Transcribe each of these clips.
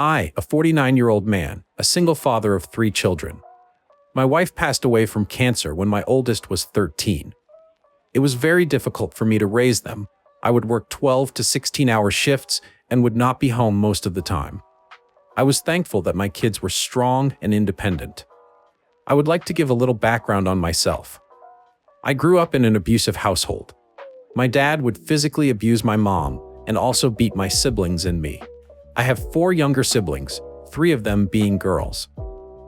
I, a 49-year-old man, a single father of 3 children. My wife passed away from cancer when my oldest was 13. It was very difficult for me to raise them. I would work 12 to 16-hour shifts and would not be home most of the time. I was thankful that my kids were strong and independent. I would like to give a little background on myself. I grew up in an abusive household. My dad would physically abuse my mom and also beat my siblings and me. I have 4 younger siblings, 3 of them being girls.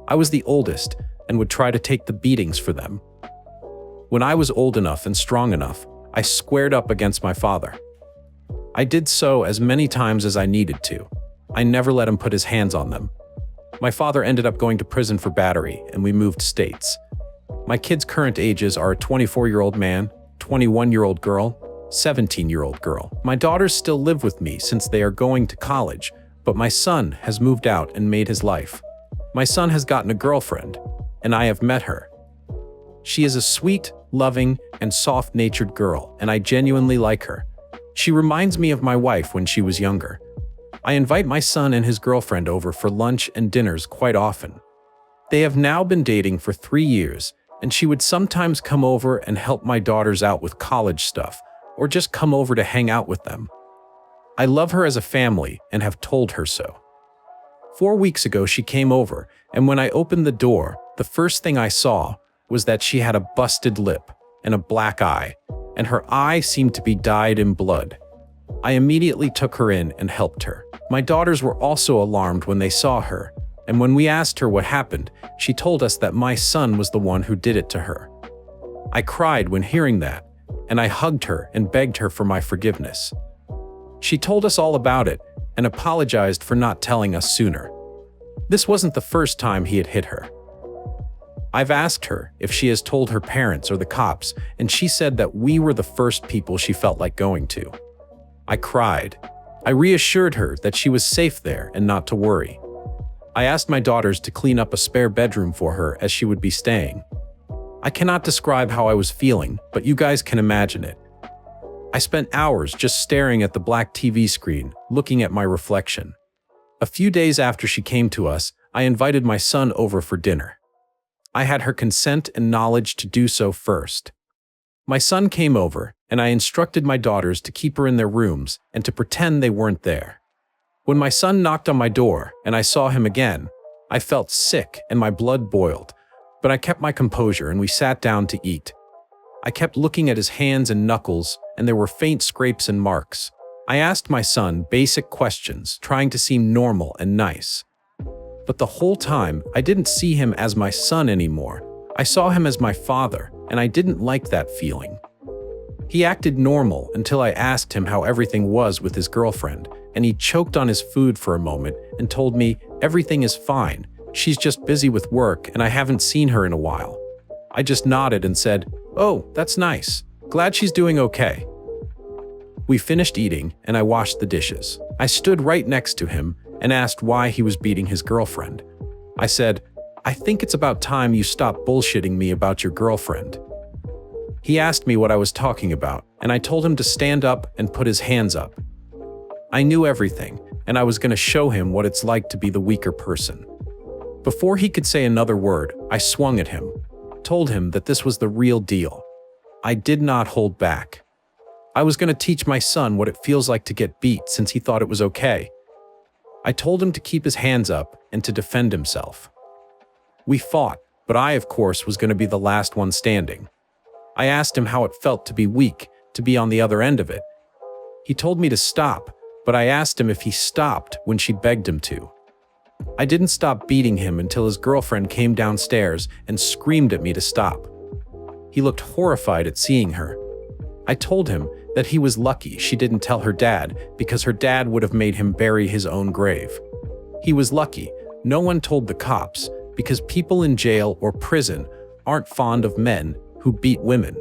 I was the oldest and would try to take the beatings for them. When I was old enough and strong enough, I squared up against my father. I did so as many times as I needed to. I never let him put his hands on them. My father ended up going to prison for battery, and we moved states. My kids' current ages are a 24-year-old man, 21-year-old girl, 17-year-old girl. My daughters still live with me since they are going to college, but my son has moved out and made his life. My son has gotten a girlfriend, and I have met her. She is a sweet, loving, and soft-natured girl, and I genuinely like her. She reminds me of my wife when she was younger. I invite my son and his girlfriend over for lunch and dinners quite often. They have now been dating for 3 years, and she would sometimes come over and help my daughters out with college stuff, or just come over to hang out with them. I love her as a family and have told her so. 4 weeks ago she came over, and when I opened the door, the first thing I saw was that she had a busted lip and a black eye, and her eye seemed to be dyed in blood. I immediately took her in and helped her. My daughters were also alarmed when they saw her, and when we asked her what happened, she told us that my son was the one who did it to her. I cried when hearing that, and I hugged her and begged her for my forgiveness. She told us all about it and apologized for not telling us sooner. This wasn't the first time he had hit her. I've asked her if she has told her parents or the cops, and she said that we were the first people she felt like going to. I cried. I reassured her that she was safe there and not to worry. I asked my daughters to clean up a spare bedroom for her as she would be staying. I cannot describe how I was feeling, but you guys can imagine it. I spent hours just staring at the black TV screen, looking at my reflection. A few days after she came to us, I invited my son over for dinner. I had her consent and knowledge to do so first. My son came over, and I instructed my daughters to keep her in their rooms and to pretend they weren't there. When my son knocked on my door and I saw him again, I felt sick and my blood boiled, but I kept my composure and we sat down to eat. I kept looking at his hands and knuckles, and there were faint scrapes and marks. I asked my son basic questions, trying to seem normal and nice. But the whole time, I didn't see him as my son anymore. I saw him as my father, and I didn't like that feeling. He acted normal until I asked him how everything was with his girlfriend, and he choked on his food for a moment and told me everything is fine. She's just busy with work and I haven't seen her in a while. I just nodded and said, "Oh, that's nice. Glad she's doing okay." We finished eating and I washed the dishes. I stood right next to him and asked why he was beating his girlfriend. I said, "I think it's about time you stop bullshitting me about your girlfriend." He asked me what I was talking about, and I told him to stand up and put his hands up. I knew everything, and I was going to show him what it's like to be the weaker person. Before he could say another word, I swung at him, told him that this was the real deal. I did not hold back. I was going to teach my son what it feels like to get beat since he thought it was okay. I told him to keep his hands up and to defend himself. We fought, but I, of course, was going to be the last one standing. I asked him how it felt to be weak, to be on the other end of it. He told me to stop, but I asked him if he stopped when she begged him to. I didn't stop beating him until his girlfriend came downstairs and screamed at me to stop. He looked horrified at seeing her. I told him that he was lucky she didn't tell her dad because her dad would have made him bury his own grave. He was lucky no one told the cops because people in jail or prison aren't fond of men who beat women.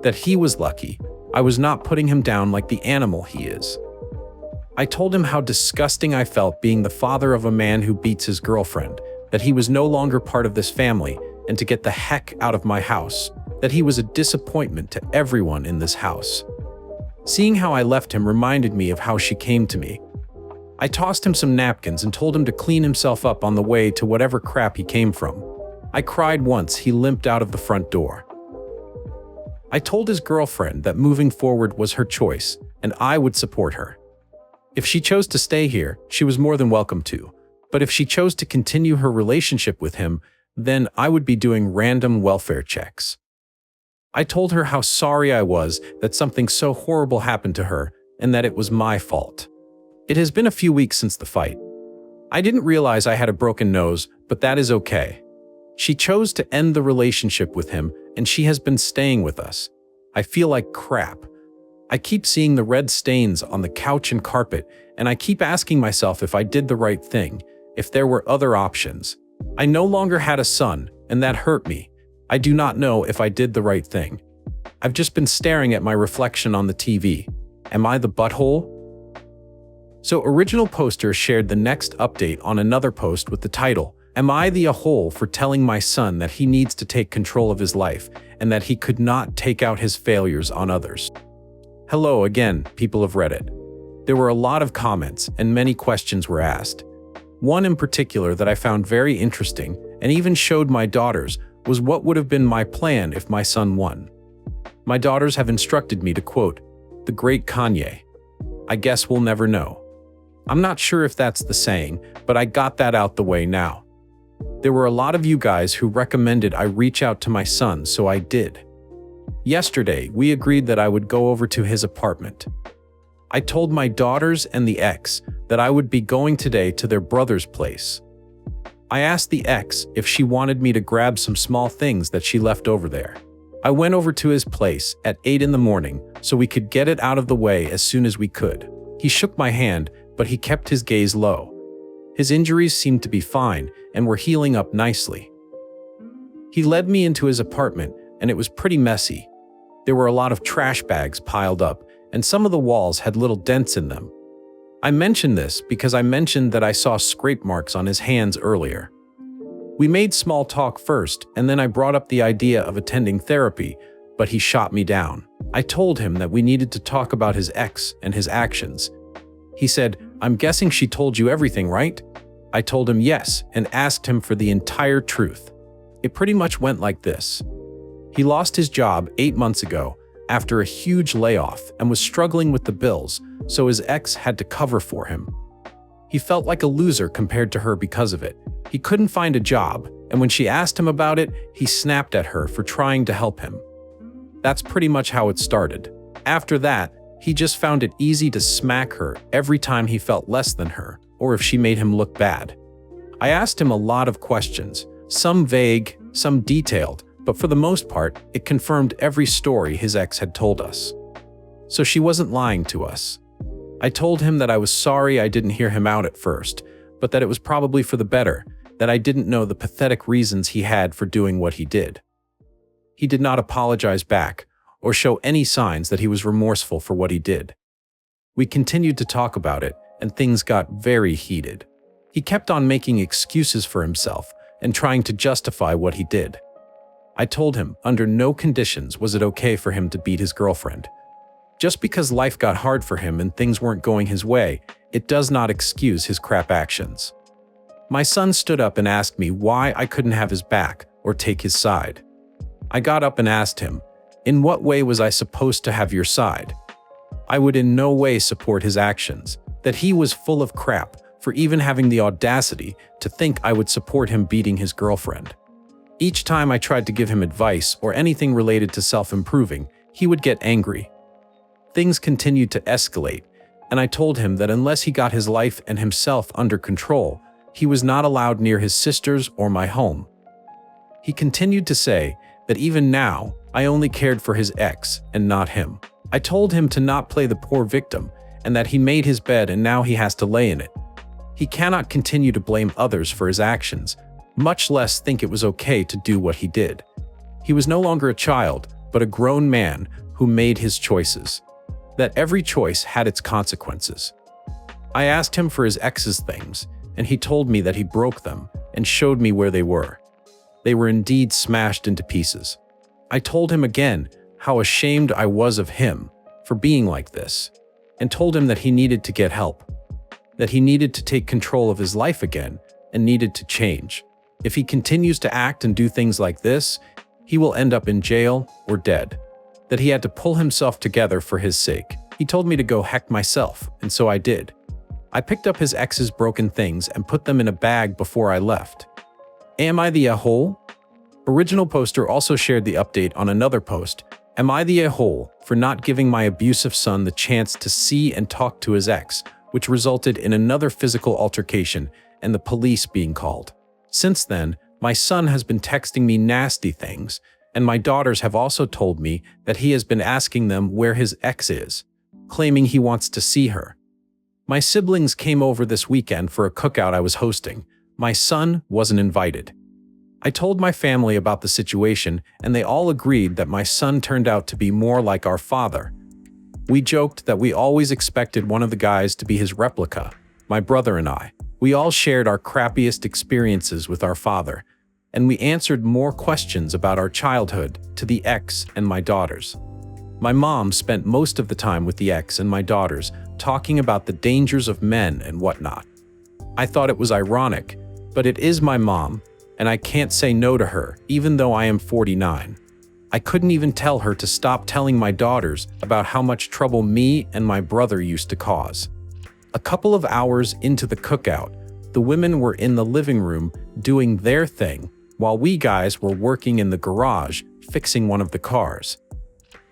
That he was lucky I was not putting him down like the animal he is. I told him how disgusting I felt being the father of a man who beats his girlfriend, that he was no longer part of this family, and to get the heck out of my house, that he was a disappointment to everyone in this house. Seeing how I left him reminded me of how she came to me. I tossed him some napkins and told him to clean himself up on the way to whatever crap he came from. I cried once he limped out of the front door. I told his girlfriend that moving forward was her choice, and I would support her. If she chose to stay here, she was more than welcome to. But if she chose to continue her relationship with him, then I would be doing random welfare checks. I told her how sorry I was that something so horrible happened to her, and that it was my fault. It has been a few weeks since the fight. I didn't realize I had a broken nose, but that is okay. She chose to end the relationship with him, and she has been staying with us. I feel like crap. I keep seeing the red stains on the couch and carpet, and I keep asking myself if I did the right thing, if there were other options. I no longer had a son, and that hurt me. I do not know if I did the right thing. I've just been staring at my reflection on the TV. Am I the butthole? So Original Poster shared the next update on another post with the title, "Am I the a-hole for telling my son that he needs to take control of his life and that he could not take out his failures on others?" Hello again, people of Reddit. There were a lot of comments and many questions were asked. One in particular that I found very interesting and even showed my daughters was what would have been my plan if my son won. My daughters have instructed me to quote, "The great Kanye. I guess we'll never know." I'm not sure if that's the saying, but I got that out the way now. There were a lot of you guys who recommended I reach out to my son, so I did. Yesterday, we agreed that I would go over to his apartment. I told my daughters and the ex that I would be going today to their brother's place. I asked the ex if she wanted me to grab some small things that she left over there. I went over to his place at 8 in the morning so we could get it out of the way as soon as we could. He shook my hand, but he kept his gaze low. His injuries seemed to be fine and were healing up nicely. He led me into his apartment, and it was pretty messy. There were a lot of trash bags piled up, and some of the walls had little dents in them. I mentioned this because I mentioned that I saw scrape marks on his hands earlier. We made small talk first, and then I brought up the idea of attending therapy, but he shot me down. I told him that we needed to talk about his ex and his actions. He said, "I'm guessing she told you everything, right?" I told him yes and asked him for the entire truth. It pretty much went like this. He lost his job 8 months ago after a huge layoff and was struggling with the bills, so his ex had to cover for him. He felt like a loser compared to her because of it. He couldn't find a job, and when she asked him about it, he snapped at her for trying to help him. That's pretty much how it started. After that, he just found it easy to smack her every time he felt less than her, or if she made him look bad. I asked him a lot of questions, some vague, some detailed, but for the most part, it confirmed every story his ex had told us. So she wasn't lying to us. I told him that I was sorry I didn't hear him out at first, but that it was probably for the better, that I didn't know the pathetic reasons he had for doing what he did. He did not apologize back, or show any signs that he was remorseful for what he did. We continued to talk about it, and things got very heated. He kept on making excuses for himself and trying to justify what he did. I told him under no conditions was it okay for him to beat his girlfriend. Just because life got hard for him and things weren't going his way, it does not excuse his crap actions. My son stood up and asked me why I couldn't have his back or take his side. I got up and asked him, "In what way was I supposed to have your side?" I would in no way support his actions, that he was full of crap for even having the audacity to think I would support him beating his girlfriend. Each time I tried to give him advice or anything related to self-improving, he would get angry. Things continued to escalate, and I told him that unless he got his life and himself under control, he was not allowed near his sisters or my home. He continued to say that even now, I only cared for his ex and not him. I told him to not play the poor victim and that he made his bed and now he has to lay in it. He cannot continue to blame others for his actions, much less think it was okay to do what he did. He was no longer a child, but a grown man who made his choices. That every choice had its consequences. I asked him for his ex's things, and he told me that he broke them and showed me where they were. They were indeed smashed into pieces. I told him again how ashamed I was of him for being like this, and told him that he needed to get help. that he needed to take control of his life again and needed to change. If he continues to act and do things like this, he will end up in jail or dead. That he had to pull himself together for his sake. He told me to go heck myself, and so I did. I picked up his ex's broken things and put them in a bag before I left. Am I the a-hole? Original poster also shared the update on another post. Am I the a-hole for not giving my abusive son the chance to see and talk to his ex, which resulted in another physical altercation and the police being called? Since then, my son has been texting me nasty things, and my daughters have also told me that he has been asking them where his ex is, claiming he wants to see her. My siblings came over this weekend for a cookout I was hosting. My son wasn't invited. I told my family about the situation, and they all agreed that my son turned out to be more like our father. We joked that we always expected one of the guys to be his replica, my brother and I. We all shared our crappiest experiences with our father, and we answered more questions about our childhood to the ex and my daughters. My mom spent most of the time with the ex and my daughters, talking about the dangers of men and whatnot. I thought it was ironic, but it is my mom, and I can't say no to her, even though I am 49. I couldn't even tell her to stop telling my daughters about how much trouble me and my brother used to cause. A couple of hours into the cookout, the women were in the living room doing their thing, while we guys were working in the garage fixing one of the cars.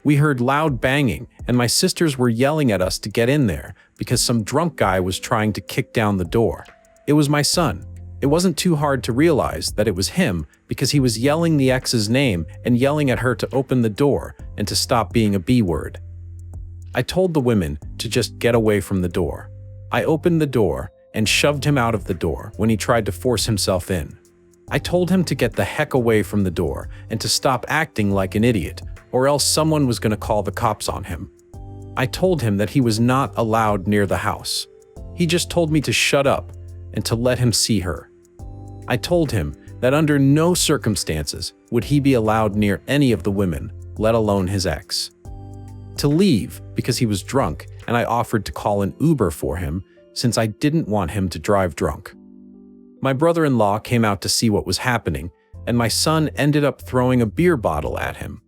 We heard loud banging, and my sisters were yelling at us to get in there because some drunk guy was trying to kick down the door. It was my son. It wasn't too hard to realize that it was him because he was yelling the ex's name and yelling at her to open the door and to stop being a B-word. I told the women to just get away from the door. I opened the door and shoved him out of the door when he tried to force himself in. I told him to get the heck away from the door and to stop acting like an idiot, or else someone was going to call the cops on him. I told him that he was not allowed near the house. He just told me to shut up and to let him see her. I told him that under no circumstances would he be allowed near any of the women, let alone his ex. To leave because he was drunk, and I offered to call an Uber for him since I didn't want him to drive drunk. My brother-in-law came out to see what was happening, and my son ended up throwing a beer bottle at him.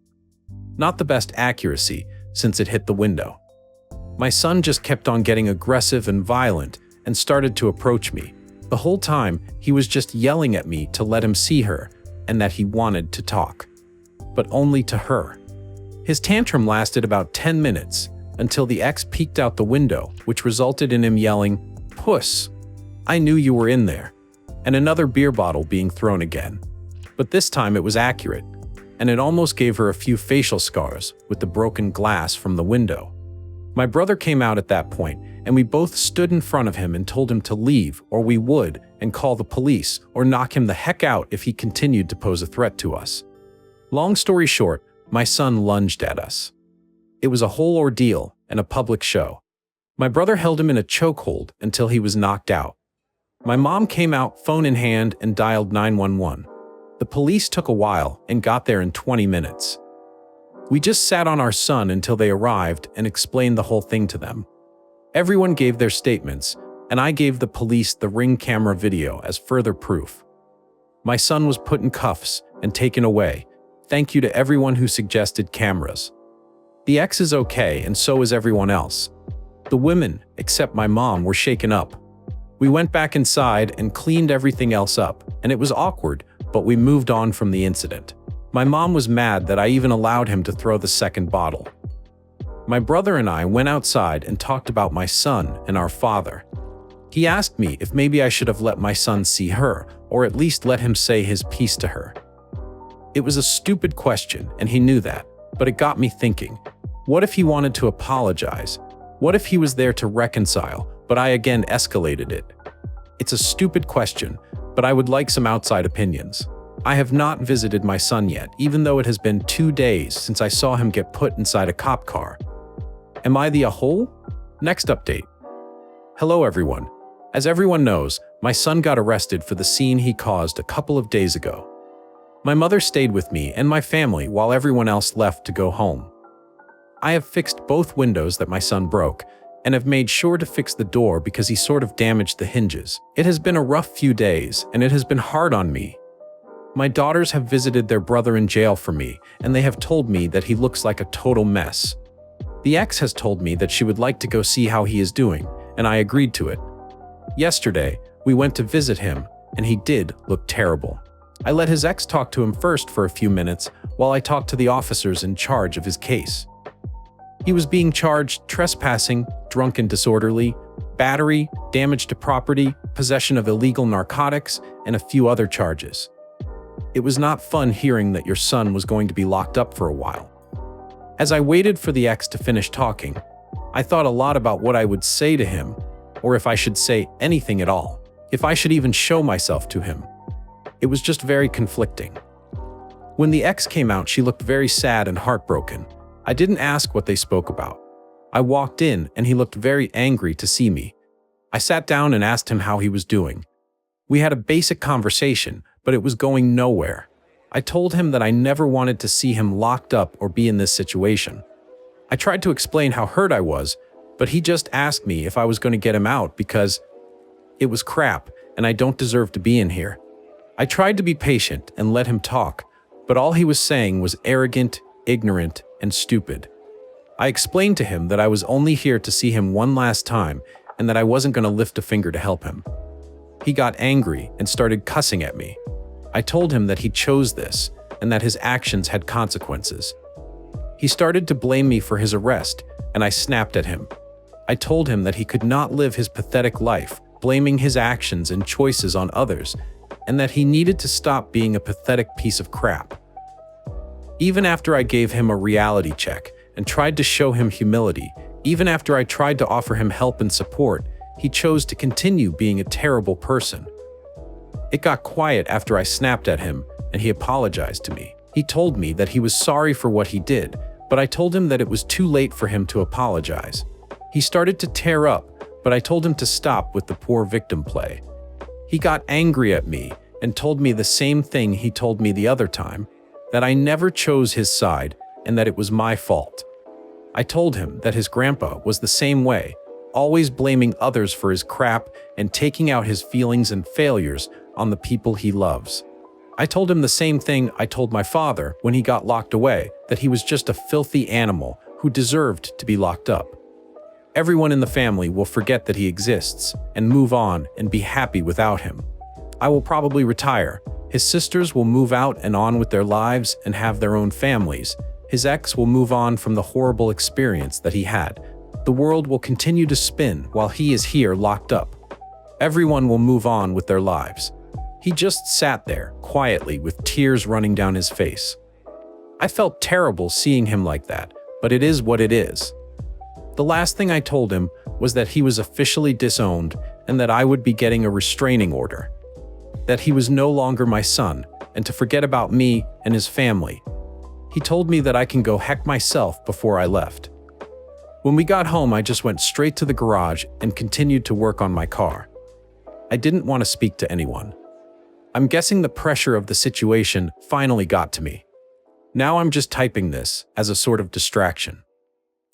Not the best accuracy, since it hit the window. My son just kept on getting aggressive and violent and started to approach me. The whole time, he was just yelling at me to let him see her and that he wanted to talk. But only to her. His tantrum lasted about 10 minutes until the ex peeked out the window, which resulted in him yelling, "Puss, I knew you were in there," and another beer bottle being thrown again. But this time it was accurate, and it almost gave her a few facial scars with the broken glass from the window. My brother came out at that point, and we both stood in front of him and told him to leave or we would and call the police or knock him the heck out if he continued to pose a threat to us. Long story short, my son lunged at us. It was a whole ordeal and a public show. My brother held him in a chokehold until he was knocked out. My mom came out, phone in hand, and dialed 911. The police took a while and got there in 20 minutes. We just sat on our son until they arrived and explained the whole thing to them. Everyone gave their statements, and I gave the police the Ring camera video as further proof. My son was put in cuffs and taken away. Thank you to everyone who suggested cameras. The ex is okay, and so is everyone else. The women, except my mom, were shaken up. We went back inside and cleaned everything else up, and it was awkward, but we moved on from the incident. My mom was mad that I even allowed him to throw the second bottle. My brother and I went outside and talked about my son and our father. He asked me if maybe I should have let my son see her, or at least let him say his piece to her. It was a stupid question, and he knew that, but it got me thinking. What if he wanted to apologize? What if he was there to reconcile, but I again escalated it? It's a stupid question, but I would like some outside opinions. I have not visited my son yet, even though it has been 2 days since I saw him get put inside a cop car. Am I the a-hole? Next update. Hello everyone. As everyone knows, my son got arrested for the scene he caused a couple of days ago. My mother stayed with me and my family while everyone else left to go home. I have fixed both windows that my son broke, and have made sure to fix the door because he sort of damaged the hinges. It has been a rough few days, and it has been hard on me. My daughters have visited their brother in jail for me, and they have told me that he looks like a total mess. The ex has told me that she would like to go see how he is doing, and I agreed to it. Yesterday, we went to visit him, and he did look terrible. I let his ex talk to him first for a few minutes while I talked to the officers in charge of his case. He was being charged trespassing, drunk and disorderly, battery, damage to property, possession of illegal narcotics, and a few other charges. It was not fun hearing that your son was going to be locked up for a while. As I waited for the ex to finish talking, I thought a lot about what I would say to him, or if I should say anything at all, if I should even show myself to him. It was just very conflicting. When the ex came out, she looked very sad and heartbroken. I didn't ask what they spoke about. I walked in and he looked very angry to see me. I sat down and asked him how he was doing. We had a basic conversation, but it was going nowhere. I told him that I never wanted to see him locked up or be in this situation. I tried to explain how hurt I was, but he just asked me if I was going to get him out because it was crap and I don't deserve to be in here. I tried to be patient and let him talk, but all he was saying was arrogant, ignorant, and stupid. I explained to him that I was only here to see him one last time and that I wasn't going to lift a finger to help him. He got angry and started cussing at me. I told him that he chose this and that his actions had consequences. He started to blame me for his arrest, and I snapped at him. I told him that he could not live his pathetic life, blaming his actions and choices on others, and that he needed to stop being a pathetic piece of crap. Even after I gave him a reality check and tried to show him humility, even after I tried to offer him help and support, he chose to continue being a terrible person. It got quiet after I snapped at him, and he apologized to me. He told me that he was sorry for what he did, but I told him that it was too late for him to apologize. He started to tear up, but I told him to stop with the poor victim play. He got angry at me and told me the same thing he told me the other time, that I never chose his side and that it was my fault. I told him that his grandpa was the same way, always blaming others for his crap and taking out his feelings and failures on the people he loves. I told him the same thing I told my father when he got locked away, that he was just a filthy animal who deserved to be locked up. Everyone in the family will forget that he exists and move on and be happy without him. I will probably retire. His sisters will move out and on with their lives and have their own families. His ex will move on from the horrible experience that he had. The world will continue to spin while he is here locked up. Everyone will move on with their lives. He just sat there, quietly, with tears running down his face. I felt terrible seeing him like that, but it is what it is. The last thing I told him was that he was officially disowned and that I would be getting a restraining order. That he was no longer my son, and to forget about me and his family. He told me that I can go heck myself before I left. When we got home, I just went straight to the garage and continued to work on my car. I didn't want to speak to anyone. I'm guessing the pressure of the situation finally got to me. Now I'm just typing this as a sort of distraction.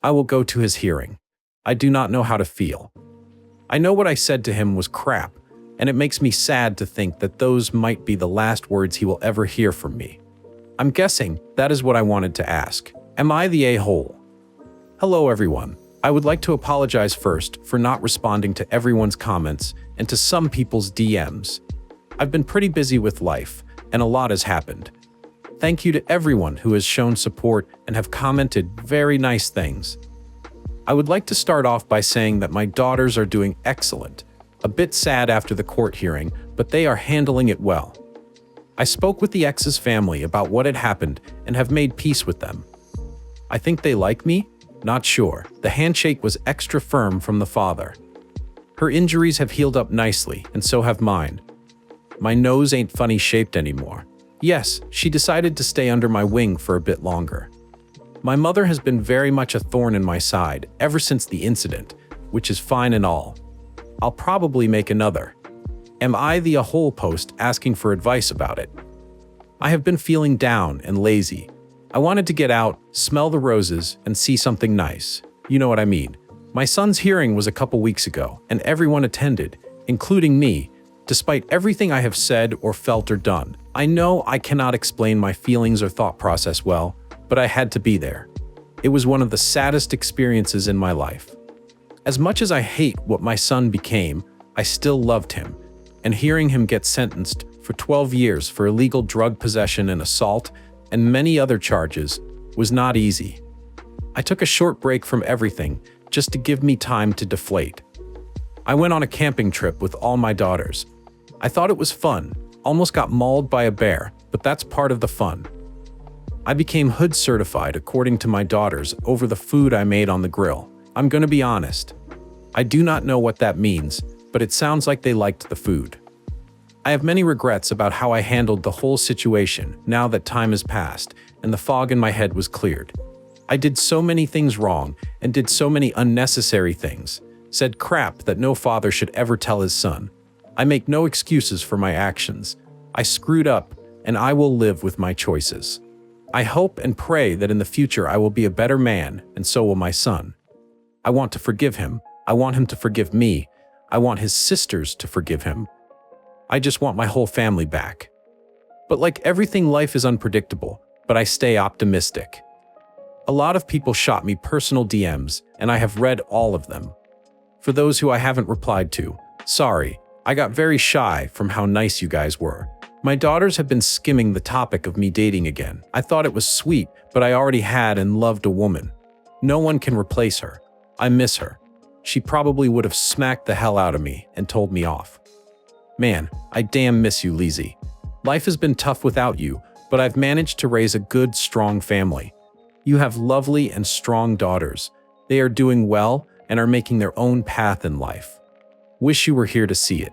I will go to his hearing. I do not know how to feel. I know what I said to him was crap, and it makes me sad to think that those might be the last words he will ever hear from me. I'm guessing that is what I wanted to ask. Am I the a-hole? Hello everyone. I would like to apologize first for not responding to everyone's comments and to some people's DMs. I've been pretty busy with life, and a lot has happened. Thank you to everyone who has shown support and have commented very nice things. I would like to start off by saying that my daughters are doing excellent. A bit sad after the court hearing, but they are handling it well. I spoke with the ex's family about what had happened and have made peace with them. I think they like me? Not sure. The handshake was extra firm from the father. Her injuries have healed up nicely, and so have mine. My nose ain't funny shaped anymore. Yes, she decided to stay under my wing for a bit longer. My mother has been very much a thorn in my side ever since the incident, which is fine and all. I'll probably make another. Am I the a-hole post asking for advice about it? I have been feeling down and lazy. I wanted to get out, smell the roses, and see something nice. You know what I mean. My son's hearing was a couple weeks ago, and everyone attended, including me, despite everything I have said or felt or done. I know I cannot explain my feelings or thought process well, but I had to be there. It was one of the saddest experiences in my life. As much as I hate what my son became, I still loved him, and hearing him get sentenced for 12 years for illegal drug possession and assault and many other charges was not easy. I took a short break from everything just to give me time to deflate. I went on a camping trip with all my daughters. I thought it was fun, almost got mauled by a bear, but that's part of the fun. I became hood certified according to my daughters over the food I made on the grill. I'm gonna be honest. I do not know what that means, but it sounds like they liked the food. I have many regrets about how I handled the whole situation now that time has passed and the fog in my head was cleared. I did so many things wrong and did so many unnecessary things, said crap that no father should ever tell his son. I make no excuses for my actions. I screwed up, and I will live with my choices. I hope and pray that in the future I will be a better man, and so will my son. I want to forgive him. I want him to forgive me. I want his sisters to forgive him. I just want my whole family back. But like everything, life is unpredictable, but I stay optimistic. A lot of people shot me personal DMs, and I have read all of them. For those who I haven't replied to, sorry, I got very shy from how nice you guys were. My daughters have been skimming the topic of me dating again. I thought it was sweet, but I already had and loved a woman. No one can replace her. I miss her. She probably would have smacked the hell out of me and told me off. Man, I damn miss you, Lizzie. Life has been tough without you, but I've managed to raise a good, strong family. You have lovely and strong daughters. They are doing well and are making their own path in life. Wish you were here to see it.